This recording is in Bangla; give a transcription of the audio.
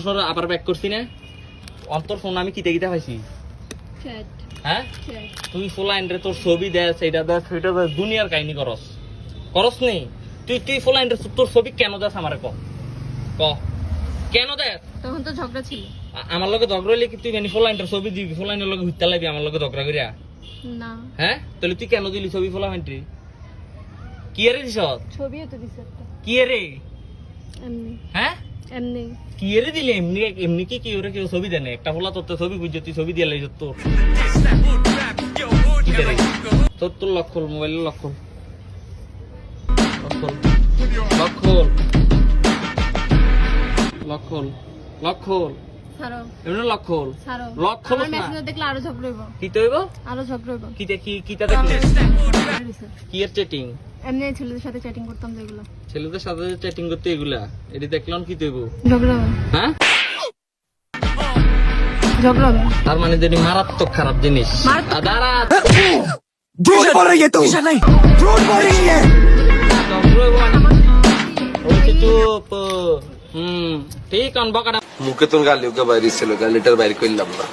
সর আবার ব্যাক করছি না অন্তর ফোন আমি কিতে কিতে পাইছি চ্যাট হ্যাঁ চ্যাট তুই ফোলাইন রে তোর ছবি দেস এটা দেস সেটা দেস দুনিয়ার কাহিনী করস করস নি তুই ফোলাইন রে তোর ছবি কেন দেস আমারে ক কেন দেস তখন তো ঝগড়া ছিল আমার লগে ঝগড়া হইলে কি তুই মানে ফোলাইনটার ছবি দিবি ফোলাইনের লগে হুইতা লাগবি আমার লগে ঝগড়া করিয়া না হ্যাঁ তাহলে তুই কেন দিলি ছবি ফোলাইনটি কি এরে দিছ ছবিও তো দিছে একটা কি এরে এমনি হ্যাঁ এমনি কি এরে দিলে এমনি এমনি কি ওরে কেউ ছবি দেনে একটা ফোলা তোর তো ছবি বুঝছো তুই ছবি দিয়ে লাইছ তোর কি দেরে তোর লক খোল মোবাইলের লক খোল লক খোল লক খোল লক খোল ছাড়ো এমনি লক খোল ছাড়ো লক খোল আমার না মেসেজ দেখলে আরো ঝগড়া হইব কি তো হইব আরো ঝগড়া হইব কিটা দেখলি দিছে। কি এর চ্যাটিং এমনি ছেলেদের সাথে চ্যাটিং করতাম যেগুলো ছেলেদের সাথে চ্যাটিং করতে এগুলা এটি দেখলাম কি দেবো ঝগড়া হবে হ্যাঁ ঝগড়া হবে তার মানে যদি মারাত্মক খারাপ জিনিস মারাত্মক। দাঁড়া झूठ बोल रही है तू नहीं झूठ बोल रही है চুপ ঠিক অনবকাটা মুখে তোর গালিও কে বাইরে ছিল গালিটার বাইরে করলাম না